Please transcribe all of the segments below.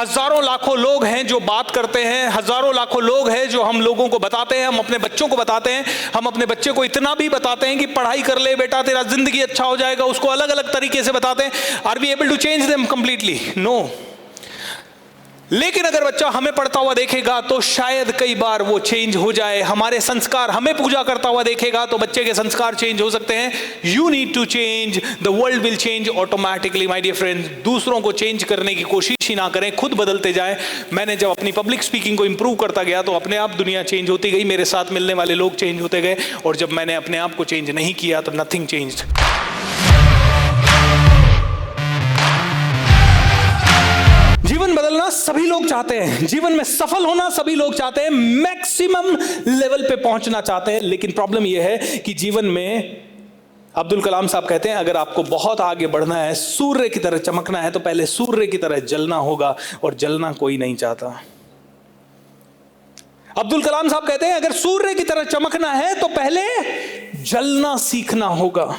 हजारों लाखों लोग हैं जो बात करते हैं, हजारों लाखों लोग हैं जो हम लोगों को बताते हैं, हम अपने बच्चों को बताते हैं, हम अपने बच्चे को इतना भी बताते हैं कि पढ़ाई कर ले बेटा तेरा जिंदगी अच्छा हो जाएगा, उसको अलग अलग तरीके से बताते हैं। Are we able to change them completely? No. लेकिन अगर बच्चा हमें पढ़ता हुआ देखेगा तो शायद कई बार वो चेंज हो जाए। हमारे संस्कार, हमें पूजा करता हुआ देखेगा तो बच्चे के संस्कार चेंज हो सकते हैं। You need to change, the world will change automatically my dear friends. दूसरों को चेंज करने की कोशिश ही ना करें, खुद बदलते जाएं। मैंने जब अपनी पब्लिक स्पीकिंग को इंप्रूव करता गया तो अपने आप दुनिया चेंज होती गई, मेरे साथ मिलने वाले लोग चेंज होते गए, और जब मैंने अपने आप को चेंज नहीं किया तो नथिंग चेंज्ड। जीवन बदलना सभी लोग चाहते हैं, जीवन में सफल होना सभी लोग चाहते हैं, मैक्सिमम लेवल पे पहुंचना चाहते हैं। लेकिन प्रॉब्लम यह है कि जीवन में, अब्दुल कलाम साहब कहते हैं, अगर आपको बहुत आगे बढ़ना है, सूर्य की तरह चमकना है, तो पहले सूर्य की तरह जलना होगा, और जलना कोई नहीं चाहता। अब्दुल कलाम साहब कहते हैं, अगर सूर्य की तरह चमकना है तो पहले जलना सीखना होगा।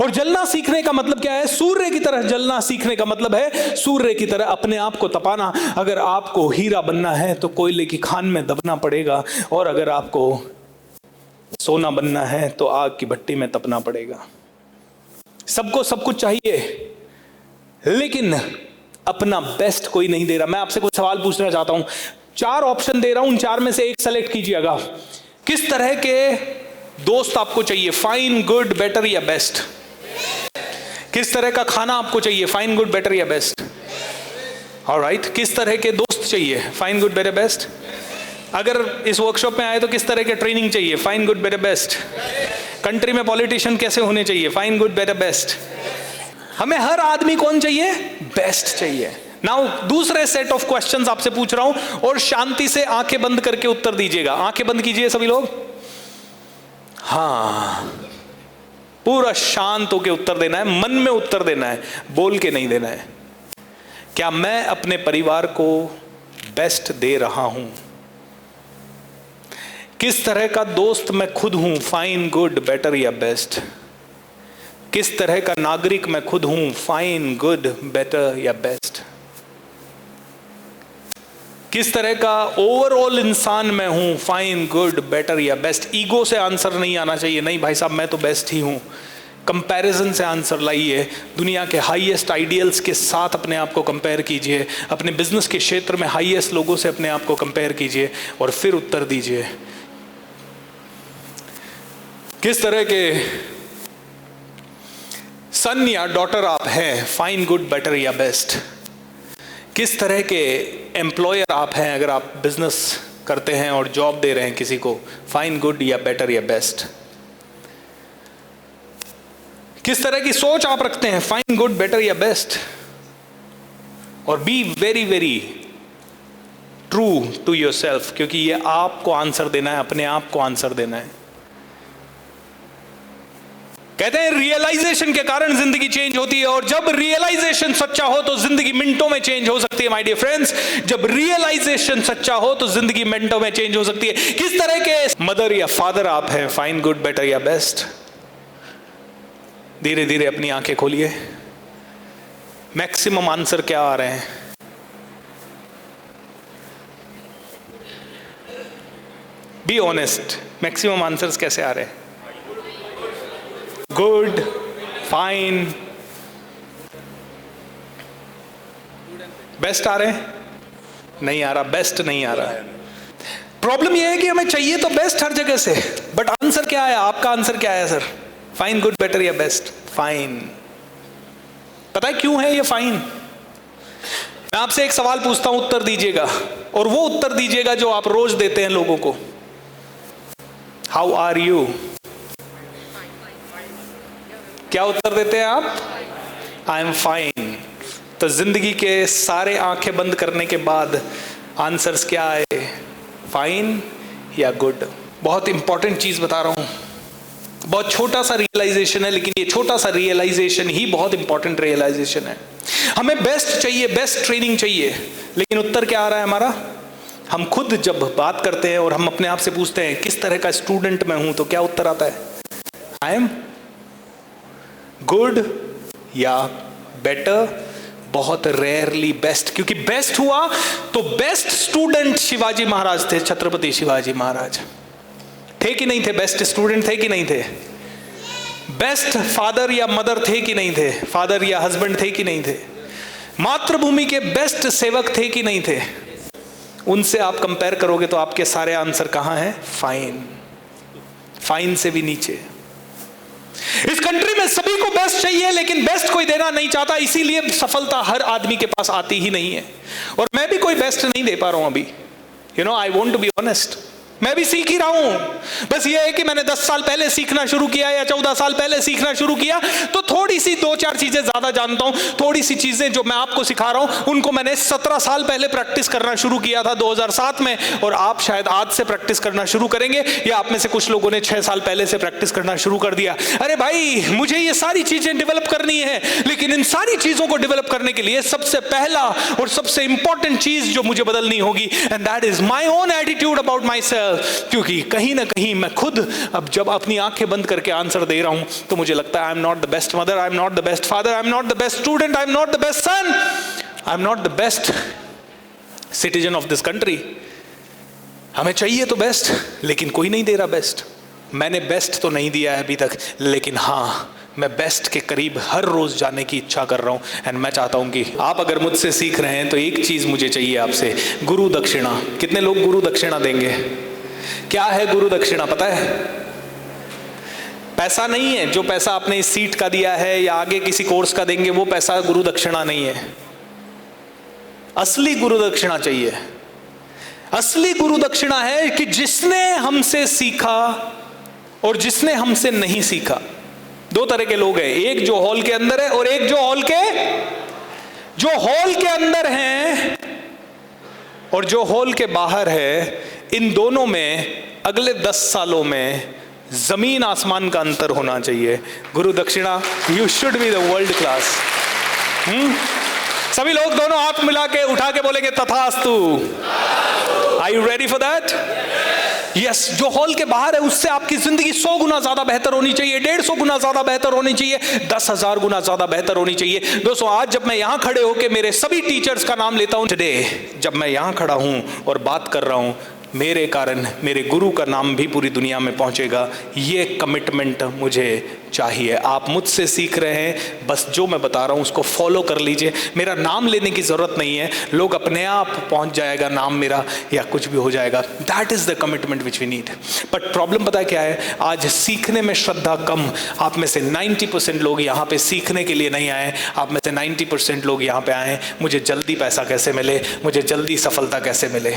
और जलना सीखने का मतलब क्या है? सूर्य की तरह जलना सीखने का मतलब है सूर्य की तरह अपने आप को तपाना। अगर आपको हीरा बनना है तो कोयले की खान में दबना पड़ेगा, और अगर आपको सोना बनना है तो आग की भट्टी में तपना पड़ेगा। सबको सब कुछ चाहिए, लेकिन अपना बेस्ट कोई नहीं दे रहा। मैं आपसे कुछ सवाल पूछना चाहता हूं, 4 ऑप्शन दे रहा हूं, उन 4 में से एक सेलेक्ट कीजिएगा। किस तरह के दोस्त आपको चाहिए? फाइन, गुड, बेटर या बेस्ट? किस तरह का खाना आपको चाहिए? फाइन, गुड, बेटर या बेस्ट? ऑलराइट। किस तरह के दोस्त चाहिए? Fine, good, better, best? अगर इस वर्कशॉप में आए तो किस तरह के ट्रेनिंग चाहिए? Fine, good, better, best? Country में पॉलिटिशियन कैसे होने चाहिए? Fine, good, better, best? हमें हर आदमी कौन चाहिए? बेस्ट चाहिए। नाउ दूसरे सेट ऑफ क्वेश्चंस आपसे पूछ रहा हूं, और शांति से आंखें बंद करके उत्तर दीजिएगा। आंखें बंद कीजिए सभी लोग। हाँ, पूरा शांत होकर उत्तर देना है, मन में उत्तर देना है, बोल के नहीं देना है। क्या मैं अपने परिवार को बेस्ट दे रहा हूं? किस तरह का दोस्त मैं खुद हूं? फाइन, गुड, बेटर या बेस्ट? किस तरह का नागरिक मैं खुद हूं? फाइन, गुड, बेटर या बेस्ट? किस तरह का ओवरऑल इंसान मैं हूं? फाइन, गुड, बेटर या बेस्ट? ईगो से आंसर नहीं आना चाहिए, नहीं भाई साहब मैं तो बेस्ट ही हूं। कंपैरिजन से आंसर लाइए, दुनिया के हाईएस्ट आइडियल्स के साथ अपने आप को कंपेयर कीजिए, अपने बिजनेस के क्षेत्र में हाईएस्ट लोगों से अपने आप को कंपेयर कीजिए, और फिर उत्तर दीजिए। किस तरह के सन या डॉटर आप हैं? फाइन, गुड, बेटर या बेस्ट? किस तरह के एम्प्लॉयर आप हैं अगर आप बिजनेस करते हैं और जॉब दे रहे हैं किसी को? फाइन, गुड या बेटर या बेस्ट? किस तरह की सोच आप रखते हैं? फाइन, गुड, बेटर या बेस्ट? और be very very true to yourself, क्योंकि ये आपको आंसर देना है, अपने आप को आंसर देना है। कहते हैं रियलाइजेशन के कारण जिंदगी चेंज होती है, और जब रियलाइजेशन सच्चा हो तो जिंदगी मिनटों में चेंज हो सकती है माय डियर फ्रेंड्स। जब रियलाइजेशन सच्चा हो तो जिंदगी मिनटों में चेंज हो सकती है। किस तरह के मदर या फादर आप हैं? फाइन, गुड, बेटर या बेस्ट? धीरे धीरे अपनी आंखें खोलिए। मैक्सिमम आंसर क्या आ रहे हैं? बी ऑनेस्ट, मैक्सिमम आंसर्स कैसे आ रहे हैं? गुड, फाइन, बेस्ट आ रहे हैं? नहीं आ रहा, बेस्ट नहीं आ रहा। प्रॉब्लम यह है कि हमें चाहिए तो बेस्ट हर जगह से, बट आंसर क्या आया? आपका आंसर क्या आया सर? फाइन, गुड, बेटर या बेस्ट? फाइन। पता है क्यों है ये फाइन? मैं आपसे एक सवाल पूछता हूं, उत्तर दीजिएगा, और वो उत्तर दीजिएगा जो आप रोज देते हैं लोगों को। How are you? क्या उत्तर देते हैं आप? I am fine. तो जिंदगी के सारे आंखें बंद करने के बाद आंसर्स क्या आए? फाइन या गुड? बहुत इंपॉर्टेंट चीज बता रहा हूं, बहुत छोटा सा रियलाइजेशन है, लेकिन ये छोटा सा रियलाइजेशन ही बहुत इंपॉर्टेंट रियलाइजेशन है। हमें बेस्ट चाहिए, बेस्ट ट्रेनिंग चाहिए, लेकिन उत्तर क्या आ रहा है हमारा? हम खुद जब बात करते हैं और हम अपने आप से पूछते हैं किस तरह का स्टूडेंट मैं हूं, तो क्या उत्तर आता है? आई एम गुड या बेटर? बहुत रेयरली बेस्ट, क्योंकि बेस्ट हुआ तो बेस्ट स्टूडेंट शिवाजी महाराज थे, छत्रपति शिवाजी महाराज थे कि नहीं थे? बेस्ट स्टूडेंट थे कि नहीं थे? बेस्ट फादर या मदर थे कि नहीं थे? फादर या हस्बैंड थे कि नहीं थे? मातृभूमि के बेस्ट सेवक थे कि नहीं थे? उनसे आप कंपेयर करोगे तो आपके सारे आंसर कहां हैं? फाइन, फाइन से भी नीचे। इस कंट्री में सभी को बेस्ट चाहिए, लेकिन बेस्ट कोई देना नहीं चाहता, इसीलिए सफलता हर आदमी के पास आती ही नहीं है। और मैं भी कोई बेस्ट नहीं दे पा रहा हूं अभी। I want to be honest, मैं भी सीख ही रहा हूं। बस ये है कि मैंने 10 साल पहले सीखना शुरू किया या 14 साल पहले सीखना शुरू किया, तो थोड़ी सी 2-4 चीजें ज्यादा जानता हूं। थोड़ी सी चीजें जो मैं आपको सिखा रहा हूं उनको मैंने 17 साल पहले प्रैक्टिस करना शुरू किया था 2007 में, और आप शायद आज से प्रैक्टिस करना शुरू करेंगे, या आप में से कुछ लोगों ने 6 साल पहले से प्रैक्टिस करना शुरू कर दिया। अरे भाई, मुझे ये सारी चीजें डेवलप करनी है, लेकिन इन सारी चीजों को डेवलप करने के लिए सबसे पहला और सबसे इंपॉर्टेंट चीज जो मुझे बदलनी होगी, and that is my own attitude about my self. क्योंकि कहीं ना कहीं मैं खुद अब जब अपनी आंखें बंद करके आंसर दे रहा हूं तो मुझे लगता है I am not the best mother, I am not the best father, I am not the best student, I am not the best sun, I am not the best citizen of this country. हमें चाहिए तो best, लेकिन कोई नहीं दे रहा best. मैंने best तो नहीं दिया है अभी तक, लेकिन हाँ, मैं बेस्ट के करीब हर रोज जाने की इच्छा कर रहा हूं। एंड मैं चाहता हूं कि आप अगर मुझसे सीख रहे हैं तो एक चीज मुझे चाहिए आपसे, गुरु दक्षिणा। कितने लोग गुरु दक्षिणा देंगे? क्या है गुरु दक्षिणा पता है? पैसा नहीं है, जो पैसा आपने इस सीट का दिया है या आगे किसी कोर्स का देंगे वो पैसा गुरु दक्षिणा नहीं है। असली गुरु दक्षिणा चाहिए। असली गुरु दक्षिणा है कि जिसने हमसे सीखा और जिसने हमसे नहीं सीखा। 2 तरह के लोग हैं, एक जो हॉल के अंदर है और एक जो हॉल के अंदर है और जो हॉल के बाहर है। इन दोनों में अगले 10 सालों में जमीन आसमान का अंतर होना चाहिए। गुरु दक्षिणा, you should be the world class. सभी लोग दोनों हाथ मिला के उठा के बोलेंगे तथास्तु। Are you ready for that? Yes. जो हॉल के बाहर है उससे आपकी जिंदगी 100 गुना ज्यादा बेहतर होनी चाहिए, 150 गुना ज्यादा बेहतर होनी चाहिए, 10,000 गुना ज्यादा बेहतर होनी चाहिए। दोस्तों, आज जब मैं यहां खड़े होकर मेरे सभी टीचर्स का नाम लेता हूं, टुडे जब मैं यहां खड़ा हूं और बात कर रहा हूं, मेरे कारण मेरे गुरु का नाम भी पूरी दुनिया में पहुंचेगा। ये कमिटमेंट मुझे चाहिए। आप मुझसे सीख रहे हैं, बस जो मैं बता रहा हूं उसको फॉलो कर लीजिए। मेरा नाम लेने की जरूरत नहीं है, लोग अपने आप पहुंच जाएगा नाम मेरा, या कुछ भी हो जाएगा। That is the commitment which we need. But problem पता है क्या है? आज सीखने में श्रद्धा कम। आप में से 90% लोग यहाँ पे सीखने के लिए नहीं आए। आप में से 90% लोग यहाँ पे आए मुझे जल्दी पैसा कैसे मिले, मुझे जल्दी सफलता कैसे मिले।